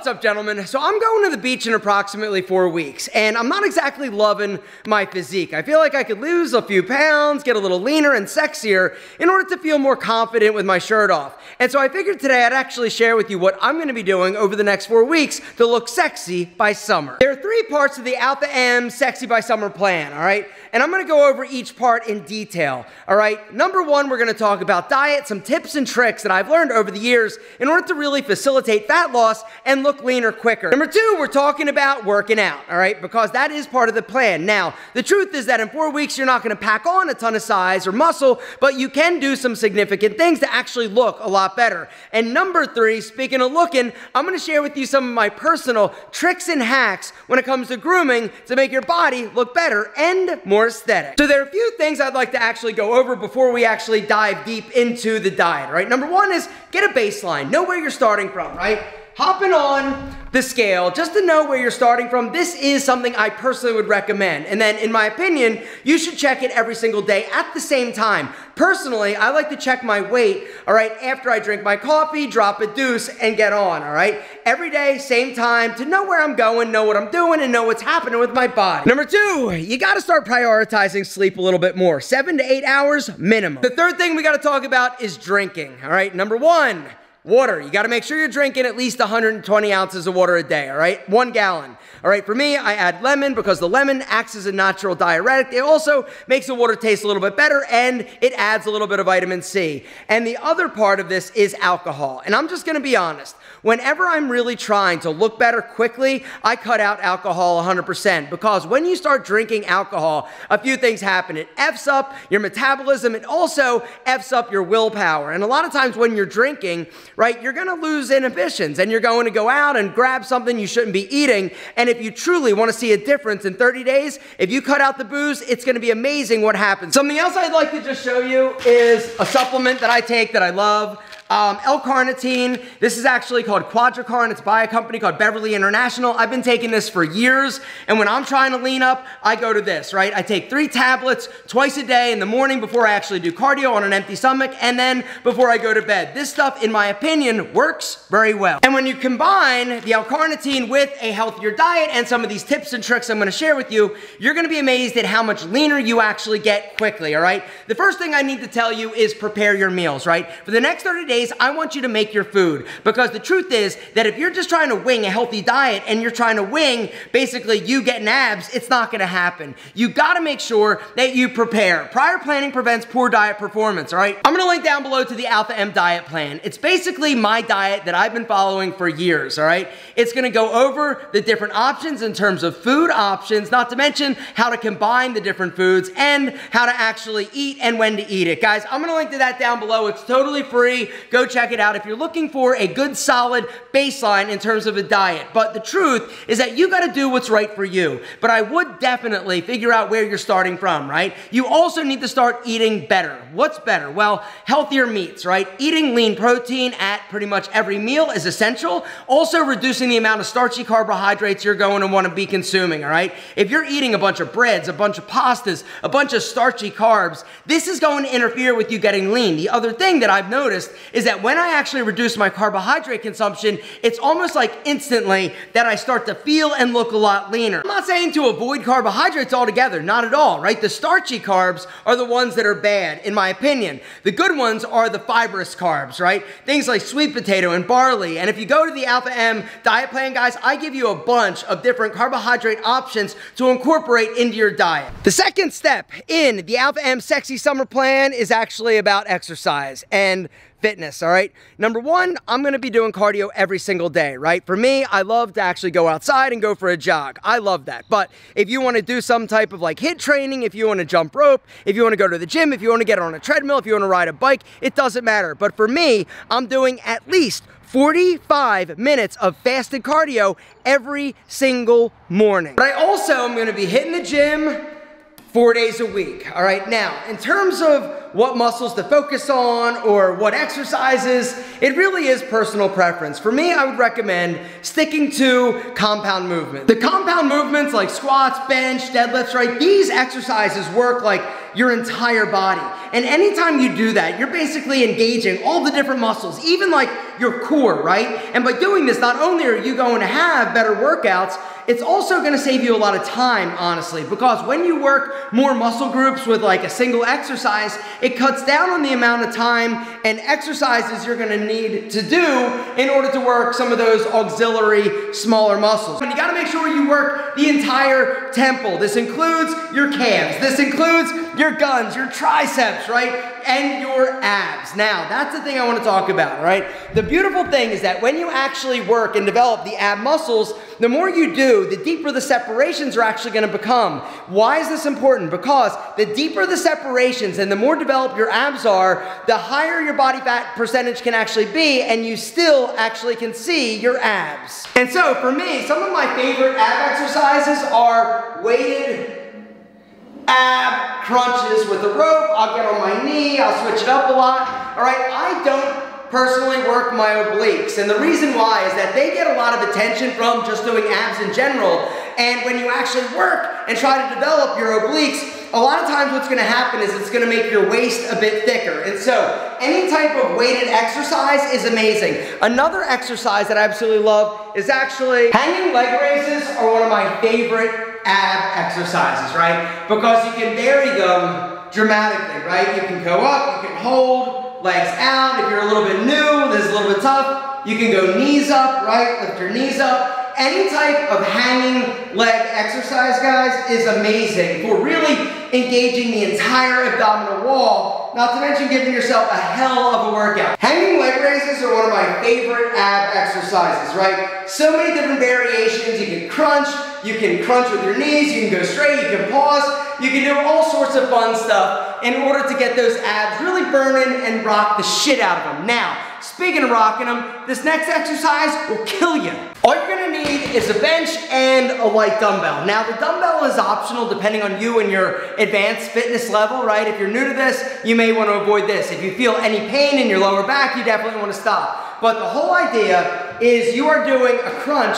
What's up, gentlemen? So I'm going to the beach in approximately 4 weeks, and I'm not exactly loving my physique. I feel like I could lose a few pounds, get a little leaner and sexier in order to feel more confident with my shirt off. And so I figured today I'd actually share with you what I'm going to be doing over the next 4 weeks to look sexy by summer. There are 3 parts of the Alpha M Sexy by Summer plan, all right? And I'm going to go over each part in detail, all right? Number 1, we're going to talk about diet, some tips and tricks that I've learned over the years in order to really facilitate fat loss and look leaner quicker. Number 2, we're talking about working out, all right? Because that is part of the plan. Now, the truth is that in 4 weeks, you're not going to pack on a ton of size or muscle, but you can do some significant things to actually look a lot better. And number 3, speaking of looking, I'm going to share with you some of my personal tricks and hacks when it comes to grooming to make your body look better and more aesthetic. So there are a few things I'd like to actually go over before we actually dive deep into the diet, right? Number 1 is get a baseline. Know where you're starting from, right? Hopping on the scale, just to know where you're starting from, this is something I personally would recommend. And then, in my opinion, you should check it every single day at the same time. Personally, I like to check my weight, all right, after I drink my coffee, drop a deuce, and get on, all right? Every day, same time, to know where I'm going, know what I'm doing, and know what's happening with my body. Number 2, you gotta start prioritizing sleep a little bit more. 7 to 8 hours minimum. The third thing we gotta talk about is drinking, all right? Number 1, water. You gotta make sure you're drinking at least 120 ounces of water a day, all right? 1 gallon. All right, for me, I add lemon because the lemon acts as a natural diuretic. It also makes the water taste a little bit better, and it adds a little bit of vitamin C. And the other part of this is alcohol. And I'm just gonna be honest. Whenever I'm really trying to look better quickly, I cut out alcohol 100% because when you start drinking alcohol, a few things happen. It F's up your metabolism. It also F's up your willpower. And a lot of times when you're drinking, right, you're gonna lose inhibitions and you're going to go out and grab something you shouldn't be eating. And if you truly wanna see a difference in 30 days, if you cut out the booze, it's gonna be amazing what happens. Something else I'd like to just show you is a supplement that I take that I love. L-carnitine. This is actually called Quadracarn. It's by a company called Beverly International. I've been taking this for years, and when I'm trying to lean up, I go to this, right? I take 3 tablets twice a day in the morning before I actually do cardio on an empty stomach, and then before I go to bed. This stuff, in my opinion, works very well. And when you combine the L-carnitine with a healthier diet and some of these tips and tricks I'm gonna share with you, you're gonna be amazed at how much leaner you actually get quickly, all right? The first thing I need to tell you is prepare your meals, right? For the next 30 days, I want you to make your food, because the truth is that if you're just trying to wing a healthy diet and you're trying to wing basically you getting abs, it's not gonna happen. You gotta make sure that you prepare. Prior planning prevents poor diet performance, all right? I'm gonna link down below to the Alpha M diet plan. It's basically my diet that I've been following for years, all right? It's gonna go over the different options in terms of food options, not to mention how to combine the different foods and how to actually eat and when to eat it. Guys, I'm gonna link to that down below. It's totally free. Go check it out if you're looking for a good solid baseline in terms of a diet. But the truth is that you gotta do what's right for you. But I would definitely figure out where you're starting from, right? You also need to start eating better. What's better? Well, healthier meats, right? Eating lean protein at pretty much every meal is essential. Also reducing the amount of starchy carbohydrates you're going to want to be consuming, all right? If you're eating a bunch of breads, a bunch of pastas, a bunch of starchy carbs, this is going to interfere with you getting lean. The other thing that I've noticed is that when I actually reduce my carbohydrate consumption, it's almost like instantly that I start to feel and look a lot leaner. I'm not saying to avoid carbohydrates altogether, not at all, right? The starchy carbs are the ones that are bad, in my opinion. The good ones are the fibrous carbs, right? Things like sweet potato and barley. And if you go to the Alpha M diet plan, guys, I give you a bunch of different carbohydrate options to incorporate into your diet. The second step in the Alpha M Sexy Summer Plan is actually about exercise and fitness, all right? Number 1, I'm gonna be doing cardio every single day, right? For me, I love to actually go outside and go for a jog. I love that. But if you wanna do some type of like HIIT training, if you wanna jump rope, if you wanna go to the gym, if you wanna get on a treadmill, if you wanna ride a bike, it doesn't matter. But for me, I'm doing at least 45 minutes of fasted cardio every single morning. But I also am gonna be hitting the gym 4 days a week, all right? Now, in terms of what muscles to focus on or what exercises, it really is personal preference. For me, I would recommend sticking to compound movement. The compound movements like squats, bench, deadlifts, right? These exercises work like your entire body. And anytime you do that, you're basically engaging all the different muscles, even like your core, right? And by doing this, not only are you going to have better workouts, it's also gonna save you a lot of time, honestly, because when you work more muscle groups with like a single exercise, it cuts down on the amount of time and exercises you're gonna need to do in order to work some of those auxiliary smaller muscles. And you gotta make sure you work the entire temple. This includes your calves, this includes your guns, your triceps, right? And your abs. Now, that's the thing I want to talk about, right? The beautiful thing is that when you actually work and develop the ab muscles, the more you do, the deeper the separations are actually going to become. Why is this important? Because the deeper the separations and the more developed your abs are, the higher your body fat percentage can actually be, and you still actually can see your abs. And so for me, some of my favorite ab exercises are weighted ab crunches with a rope. I'll get on my knee, I'll switch it up a lot. All right, I don't personally work my obliques, and the reason why is that they get a lot of attention from just doing abs in general, and when you actually work and try to develop your obliques, a lot of times what's gonna happen is it's gonna make your waist a bit thicker. And so any type of weighted exercise is amazing. Another exercise that I absolutely love is actually hanging leg raises are one of my favorite ab exercises, right? Because you can vary them dramatically, right? You can go up, you can hold, legs out. If you're a little bit new, this is a little bit tough, you can go knees up, right? Lift your knees up. Any type of hanging leg exercise, guys, is amazing for really engaging the entire abdominal wall, not to mention giving yourself a hell of a workout. Hanging leg raises are one of my favorite ab exercises, right? So many different variations. You can crunch with your knees, you can go straight, you can pause, you can do all sorts of fun stuff in order to get those abs really burning and rock the shit out of them. Now, speaking of rocking them, this next exercise will kill you. All you're gonna need is a bench and a light dumbbell. Now, the dumbbell is optional depending on you and your advanced fitness level, right? If you're new to this, you may want to avoid this. If you feel any pain in your lower back, you definitely want to stop. But the whole idea is you are doing a crunch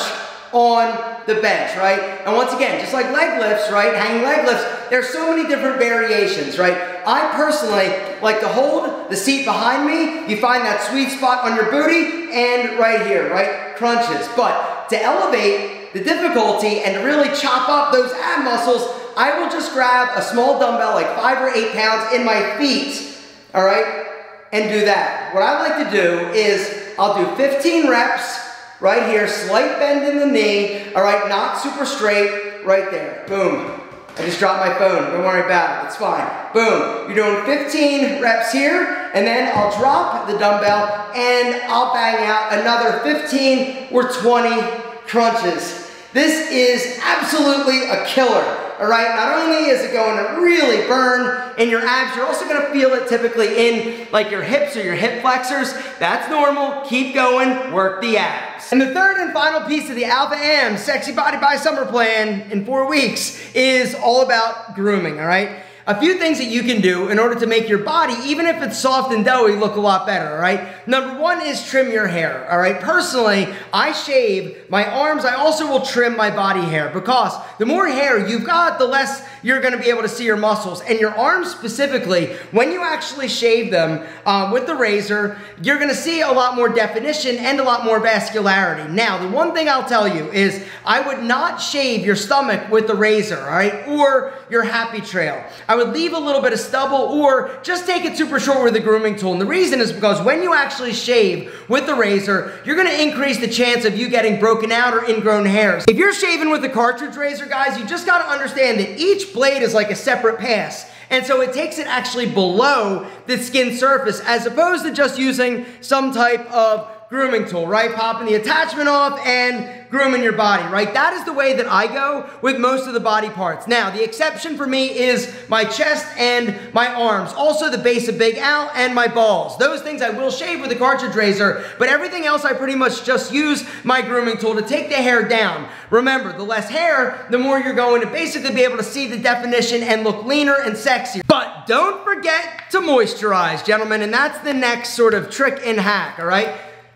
on the bench, right? And once again, just like leg lifts, right? Hanging leg lifts, there's so many different variations, right? I personally like to hold the seat behind me. You find that sweet spot on your booty and right here, right? Crunches. But to elevate the difficulty and to really chop up those ab muscles, I will just grab a small dumbbell, like 5 or 8 pounds in my feet, all right? And do that. What I like to do is I'll do 15 reps right here, slight bend in the knee, all right, not super straight, right there, boom. I just dropped my phone, don't worry about it, it's fine. Boom, you're doing 15 reps here, and then I'll drop the dumbbell, and I'll bang out another 15 or 20 crunches. This is absolutely a killer. All right, not only is it going to really burn in your abs, you're also going to feel it typically in like your hips or your hip flexors. That's normal. Keep going, work the abs. And the third and final piece of the Alpha Am Sexy Body by Summer plan in 4 weeks is all about grooming, all right? A few things that you can do in order to make your body, even if it's soft and doughy, look a lot better, all right? Number one is trim your hair, all right? Personally, I shave my arms. I also will trim my body hair because the more hair you've got, the less you're gonna be able to see your muscles. And your arms specifically, when you actually shave them with the razor, you're gonna see a lot more definition and a lot more vascularity. Now, the one thing I'll tell you is I would not shave your stomach with the razor, all right? Or your happy trail. I would leave a little bit of stubble or just take it super short with a grooming tool. And the reason is because when you actually shave with the razor, you're gonna increase the chance of you getting broken out or ingrown hairs. If you're shaving with a cartridge razor, guys, you just gotta understand that each blade is like a separate pass. And so it takes it actually below the skin surface as opposed to just using some type of grooming tool, right? Popping the attachment off and grooming your body, right? That is the way that I go with most of the body parts. Now, the exception for me is my chest and my arms. Also the base of Big Al and my balls. Those things I will shave with a cartridge razor, but everything else I pretty much just use my grooming tool to take the hair down. Remember, the less hair, the more you're going to basically be able to see the definition and look leaner and sexier. But don't forget to moisturize, gentlemen, and that's the next sort of trick and hack, all right?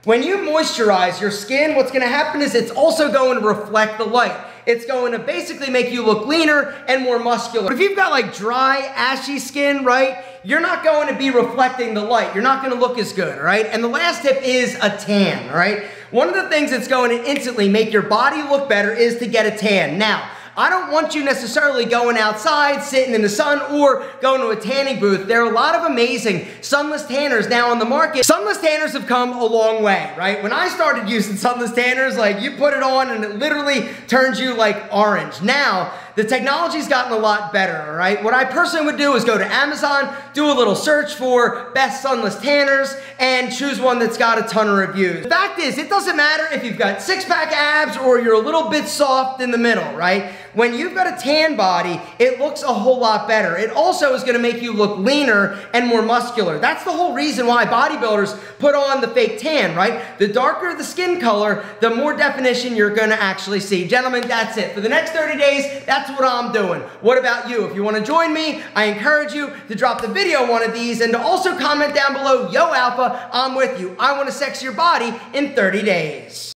When you moisturize your skin, what's gonna happen is it's also going to reflect the light. It's going to basically make you look leaner and more muscular. But if you've got like dry, ashy skin, right? you're not going to be reflecting the light. You're not going to look as good, all right? And the last tip is a tan, all right? One of the things that's going to instantly make your body look better is to get a tan. Now, I don't want you necessarily going outside, sitting in the sun, or going to a tanning booth. There are a lot of amazing sunless tanners now on the market. Sunless tanners have come a long way, right? When I started using sunless tanners, like you put it on and it literally turns you like orange. Now, the technology's gotten a lot better, all right? What I personally would do is go to Amazon, do a little search for best sunless tanners, and choose one that's got a ton of reviews. The fact is, it doesn't matter if you've got six-pack abs or you're a little bit soft in the middle, right? When you've got a tan body, it looks a whole lot better. It also is gonna make you look leaner and more muscular. That's the whole reason why bodybuilders put on the fake tan, right? The darker the skin color, the more definition you're gonna actually see. Gentlemen, that's it. For the next 30 days, that's what I'm doing. What about you? If you wanna join me, I encourage you to drop the video on one of these and to also comment down below, yo Alpha, I'm with you. I wanna sex your body in 30 days.